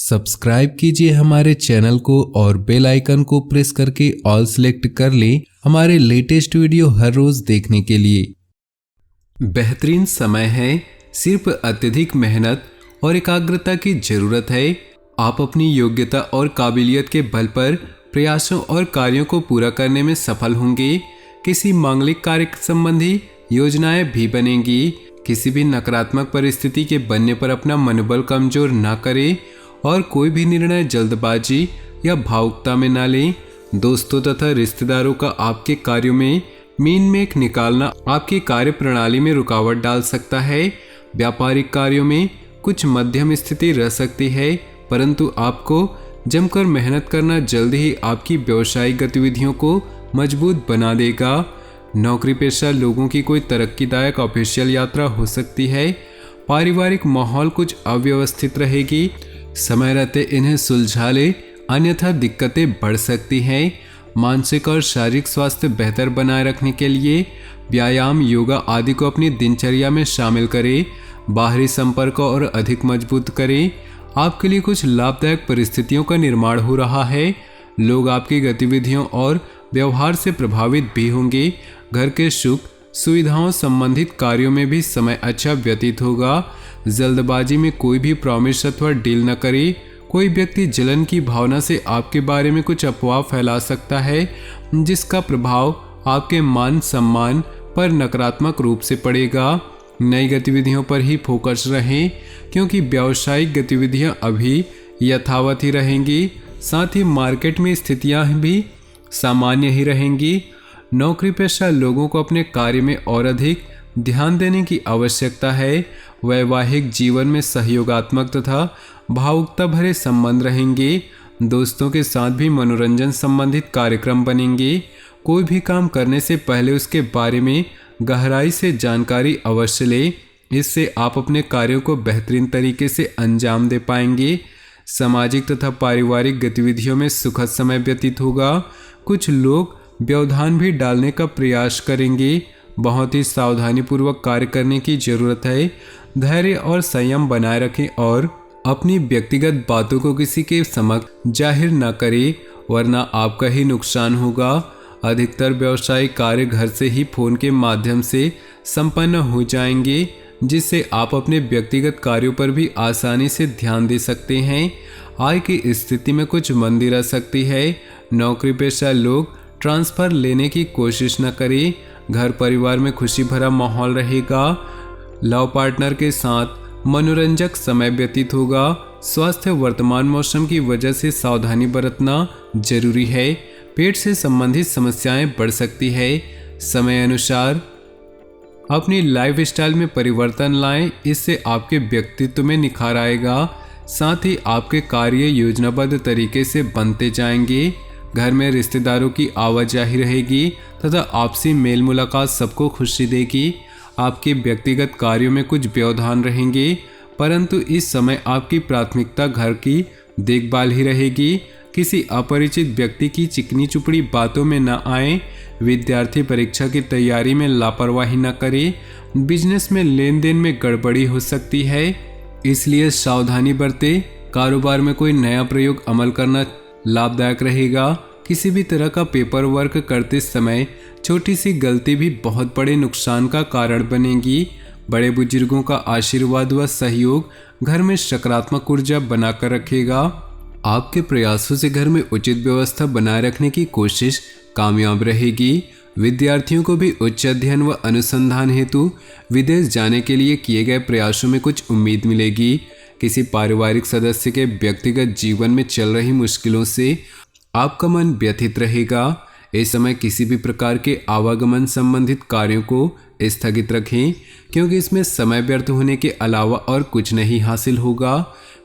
Subscribe कीजिए हमारे channel को और बेल आइकन को प्रेस करके ऑल सेलेक्ट कर लें हमारे लेटेस्ट वीडियो हर रोज देखने के लिए। बेहतरीन समय है, सिर्फ अत्यधिक मेहनत और एकाग्रता की जरूरत है। आप अपनी योग्यता और काबिलियत के बल पर प्रयासों और कार्यों को पूरा करने में सफल होंगे। किसी मांगलिक कार्य संबंधी योजनाएं भी बनेंगी। किसी भी नकारात्मक परिस्थिति के बनने पर अपना मनोबल कमजोर ना करें और कोई भी निर्णय जल्दबाजी या भावुकता में ना लें। दोस्तों तथा रिश्तेदारों का आपके कार्यों में मीन मेख निकालना आपकी कार्य प्रणाली में रुकावट डाल सकता है। व्यापारिक कार्यों में कुछ मध्यम स्थिति रह सकती है, परंतु आपको जमकर मेहनत करना जल्द ही आपकी व्यवसायिक गतिविधियों को मजबूत बना देगा। नौकरी पेशा लोगों की कोई तरक्कीदायक ऑफिशियल यात्रा हो सकती है। पारिवारिक माहौल कुछ अव्यवस्थित रहेगी। समय रहते इन्हें सुलझा ले, अन्यथा दिक्कतें बढ़ सकती हैं। मानसिक और शारीरिक स्वास्थ्य बेहतर बनाए रखने के लिए व्यायाम, योगा आदि को अपनी दिनचर्या में शामिल करें। बाहरी संपर्क और अधिक मजबूत करें। आपके लिए कुछ लाभदायक परिस्थितियों का निर्माण हो रहा है। लोग आपकी गतिविधियों और व्यवहार से प्रभावित भी होंगे। घर के सुख सुविधाओं संबंधित कार्यों में भी समय अच्छा व्यतीत होगा। जल्दबाजी में कोई भी प्रॉमिस अथवा डील न करें। कोई व्यक्ति जलन की भावना से आपके बारे में कुछ अफवाह फैला सकता है, जिसका प्रभाव आपके मान सम्मान पर नकारात्मक रूप से पड़ेगा। नई गतिविधियों पर ही फोकस रहें, क्योंकि व्यावसायिक गतिविधियां अभी यथावत ही रहेंगी। साथ ही मार्केट में स्थितियां भी सामान्य ही रहेंगी। नौकरी पेशा लोगों को अपने कार्य में और अधिक ध्यान देने की आवश्यकता है। वैवाहिक जीवन में सहयोगात्मक तथा भावुकता भरे संबंध रहेंगे। दोस्तों के साथ भी मनोरंजन संबंधित कार्यक्रम बनेंगे। कोई भी काम करने से पहले उसके बारे में गहराई से जानकारी अवश्य लें। इससे आप अपने कार्यों को बेहतरीन तरीके से अंजाम दे पाएंगे। सामाजिक तथा पारिवारिक गतिविधियों में सुखद समय व्यतीत होगा। कुछ लोग व्यवधान भी डालने का प्रयास करेंगे। बहुत ही सावधानीपूर्वक कार्य करने की जरूरत है। धैर्य और संयम बनाए रखें और अपनी व्यक्तिगत बातों को किसी के समक्ष जाहिर न करें, वरना आपका ही नुकसान होगा। अधिकतर व्यावसायिक कार्य घर से ही फोन के माध्यम से संपन्न हो जाएंगे, जिससे आप अपने व्यक्तिगत कार्यों पर भी आसानी से ध्यान दे सकते हैं। आय की स्थिति में कुछ मंदी रह सकती है। नौकरी पेशा लोग ट्रांसफर लेने की कोशिश न करें। घर परिवार में खुशी भरा माहौल रहेगा। लव पार्टनर के साथ मनोरंजक समय व्यतीत होगा। स्वास्थ्य वर्तमान मौसम की वजह से सावधानी बरतना जरूरी है। पेट से संबंधित समस्याएं बढ़ सकती है। समय अनुसार अपनी लाइफस्टाइल में परिवर्तन लाएं, इससे आपके व्यक्तित्व में निखार आएगा। साथ ही आपके कार्य योजनाबद्ध तरीके से बनते जाएंगे। घर में रिश्तेदारों की आवाजाही रहेगी तथा आपसी मेल मुलाकात सबको खुशी देगी। आपके व्यक्तिगत कार्यों में कुछ व्यवधान रहेंगे, परंतु इस समय आपकी प्राथमिकता घर की देखभाल ही रहेगी। किसी अपरिचित व्यक्ति की चिकनी चुपड़ी बातों में न आए। विद्यार्थी परीक्षा की तैयारी में लापरवाही न करे। बिजनेस में लेन देन में गड़बड़ी हो सकती है, इसलिए सावधानी बरते। कारोबार में कोई नया प्रयोग अमल करना लाभदायक रहेगा। किसी भी तरह का पेपर वर्क करते समय छोटी सी गलती भी बहुत बड़े नुकसान का कारण बनेगी। बड़े बुजुर्गों का आशीर्वाद व सहयोग घर में सकारात्मक ऊर्जा बनाकर रखेगा। आपके प्रयासों से घर में उचित व्यवस्था बनाए रखने की कोशिश कामयाब रहेगी। विद्यार्थियों को भी उच्च अध्ययन व अनुसंधान हेतु विदेश जाने के लिए किए गए प्रयासों में कुछ उम्मीद मिलेगी। किसी पारिवारिक सदस्य के व्यक्तिगत जीवन में चल रही मुश्किलों से आपका मन व्यथित रहेगा। इस समय किसी भी प्रकार के आवागमन संबंधित कार्यों को स्थगित रखें, क्योंकि इसमें समय व्यर्थ होने के अलावा और कुछ नहीं हासिल होगा।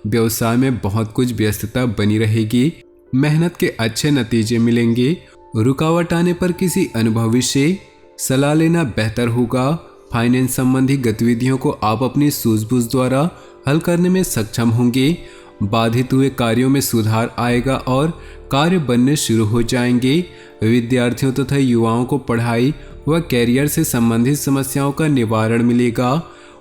व्यवसाय में बहुत कुछ व्यस्तता बनी रहेगी। मेहनत के अच्छे नतीजे मिलेंगे। रुकावट आने पर किसी अनुभवी से सलाह लेना बेहतर होगा। फाइनेंस संबंधी गतिविधियों को आप अपनी सूझबूझ द्वारा हल करने में सक्षम होंगे। बाधित हुए कार्यों में सुधार आएगा और कार्य बनने शुरू हो जाएंगे। विद्यार्थियों तथा युवाओं को पढ़ाई व कैरियर से संबंधित समस्याओं का निवारण मिलेगा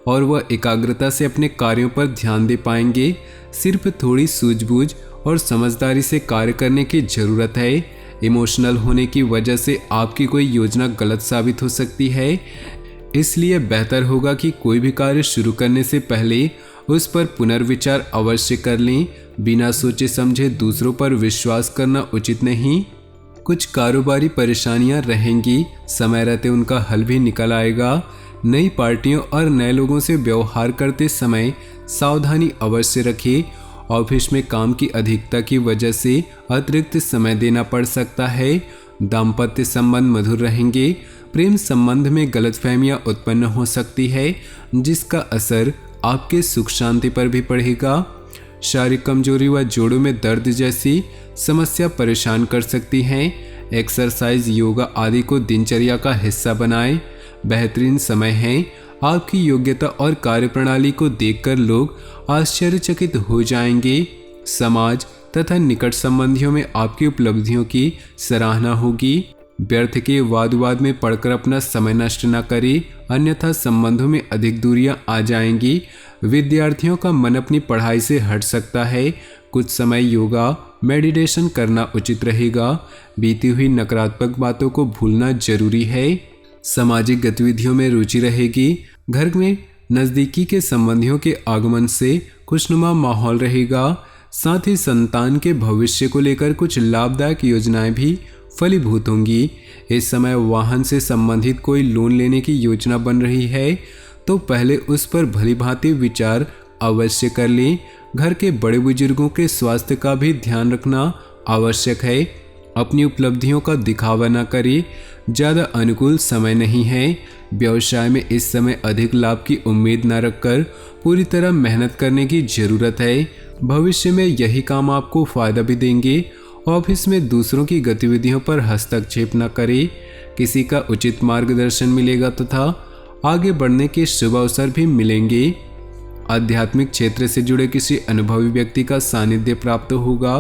और वह एकाग्रता से अपने कार्यों पर ध्यान दे पाएंगे। सिर्फ थोड़ी सूझबूझ और समझदारी से कार्य करने की जरूरत है। इमोशनल होने की वजह से आपकी कोई योजना गलत साबित हो सकती है, इसलिए बेहतर होगा कि कोई भी कार्य शुरू करने से पहले उस पर पुनर्विचार अवश्य कर लें। बिना सोचे समझे दूसरों पर विश्वास करना उचित नहीं। कुछ कारोबारी परेशानियां रहेंगी, समय रहते उनका हल भी निकल आएगा। नई पार्टियों और नए लोगों से व्यवहार करते समय सावधानी अवश्य रखें। ऑफिस में काम की अधिकता की वजह से अतिरिक्त समय देना पड़ सकता है। दाम्पत्य संबंध मधुर रहेंगे। प्रेम संबंध में गलतफहमियां उत्पन्न हो सकती है, जिसका असर आपके सुख शांति पर भी पड़ेगा। शारीरिक कमजोरी व जोड़ों में दर्द जैसी समस्या परेशान कर सकती हैं। एक्सरसाइज, योगा आदि को दिनचर्या का हिस्सा बनाएं। बेहतरीन समय है। आपकी योग्यता और कार्यप्रणाली को देखकर लोग आश्चर्यचकित हो जाएंगे। समाज तथा निकट संबंधियों में आपकी उपलब्धियों की सराहना होगी। व्यर्थ के वाद विवाद में पड़कर अपना समय नष्ट न करें, अन्यथा संबंधों में अधिक दूरियां आ जाएंगी। विद्यार्थियों का मन अपनी पढ़ाई से हट सकता है। कुछ समय योगा मेडिटेशन करना उचित रहेगा। बीती हुई नकारात्मक बातों को भूलना जरूरी है। सामाजिक गतिविधियों में रुचि रहेगी। घर में नज़दीकी के संबंधियों के आगमन से खुशनुमा माहौल रहेगा। साथ ही संतान के भविष्य को लेकर कुछ लाभदायक योजनाएं भी फलीभूत होंगी। इस समय वाहन से संबंधित कोई लोन लेने की योजना बन रही है तो पहले उस पर भलीभांति विचार अवश्य कर लें। घर के बड़े बुजुर्गों के स्वास्थ्य का भी ध्यान रखना आवश्यक है। अपनी उपलब्धियों का दिखावा न करें, ज़्यादा अनुकूल समय नहीं है। व्यवसाय में इस समय अधिक लाभ की उम्मीद न रखकर पूरी तरह मेहनत करने की जरूरत है। भविष्य में यही काम आपको फायदा भी देंगे। ऑफिस में दूसरों की गतिविधियों पर हस्तक्षेप न करें, किसी का उचित मार्गदर्शन मिलेगा तथा आगे बढ़ने के शुभ अवसर भी मिलेंगे। आध्यात्मिक क्षेत्र से जुड़े किसी अनुभवी व्यक्ति का सानिध्य प्राप्त होगा।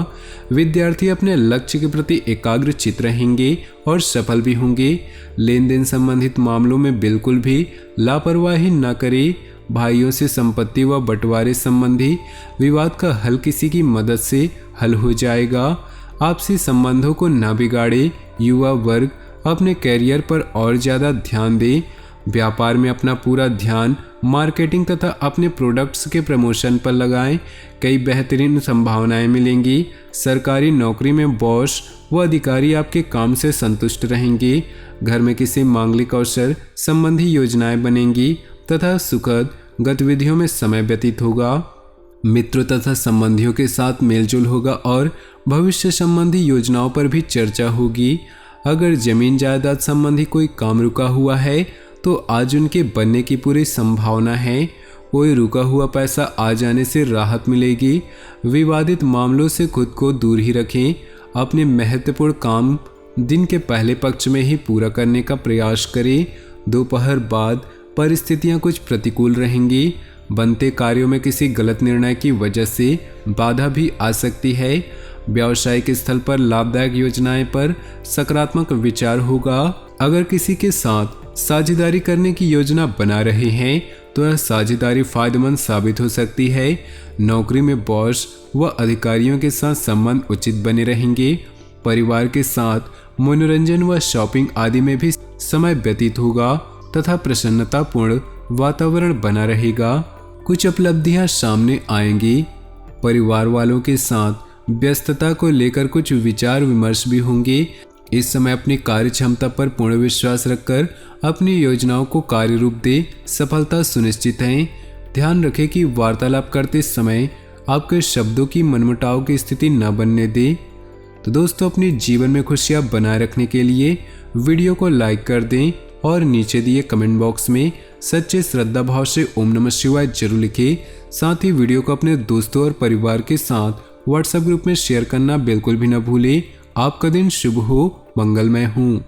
विद्यार्थी अपने लक्ष्य के प्रति एकाग्रचित रहेंगे और सफल भी होंगे। लेन देन संबंधित मामलों में बिल्कुल भी लापरवाही न करें। भाइयों से संपत्ति व बंटवारे संबंधी विवाद का हल किसी की मदद से हल हो जाएगा। आपसी संबंधों को न बिगाड़े। युवा वर्ग अपने कैरियर पर और ज़्यादा ध्यान दें। व्यापार में अपना पूरा ध्यान मार्केटिंग तथा अपने प्रोडक्ट्स के प्रमोशन पर लगाएं। कई बेहतरीन संभावनाएं मिलेंगी। सरकारी नौकरी में बॉस व अधिकारी आपके काम से संतुष्ट रहेंगे। घर में किसी मांगलिक अवसर संबंधी योजनाएं बनेंगी तथा सुखद गतिविधियों में समय व्यतीत होगा। मित्रों तथा संबंधियों के साथ मेलजोल होगा और भविष्य संबंधी योजनाओं पर भी चर्चा होगी। अगर जमीन जायदाद संबंधी कोई काम रुका हुआ है तो आज उनके बनने की पूरी संभावना है। कोई रुका हुआ पैसा आ जाने से राहत मिलेगी। विवादित मामलों से खुद को दूर ही रखें। अपने महत्वपूर्ण काम दिन के पहले पक्ष में ही पूरा करने का प्रयास करें। दोपहर बाद परिस्थितियां कुछ प्रतिकूल रहेंगी। बनते कार्यों में किसी गलत निर्णय की वजह से बाधा भी आ सकती है। व्यावसायिक स्थल पर लाभदायक योजनाएं पर सकारात्मक विचार होगा। अगर किसी के साथ साझेदारी करने की योजना बना रहे हैं तो यह साझेदारी फायदेमंद साबित हो सकती है। नौकरी में बॉस व अधिकारियों के साथ संबंध उचित बने रहेंगे। परिवार के साथ मनोरंजन व शॉपिंग आदि में भी समय व्यतीत होगा तथा प्रसन्नतापूर्ण वातावरण बना रहेगा। कुछ उपलब्धियां सामने आएंगी। परिवार वालों के साथ व्यस्तता को लेकर कुछ विचार विमर्श भी होंगे। इस समय अपनी कार्य क्षमता पर पूर्ण विश्वास रखकर अपनी योजनाओं को कार्य रूप दे, सफलता सुनिश्चित है। ध्यान रखें कि वार्तालाप करते समय आपके शब्दों की मनमुटाव की स्थिति न बनने दे। तो दोस्तों, अपने जीवन में खुशियां बनाए रखने के लिए वीडियो को लाइक कर दें और नीचे दिए कमेंट बॉक्स में सच्चे श्रद्धा भाव से ओम नमः शिवाय जरूर लिखें। साथ ही वीडियो को अपने दोस्तों और परिवार के साथ व्हाट्सएप ग्रुप में शेयर करना बिल्कुल भी न भूलें। आपका दिन शुभ हो, मंगलमय हो।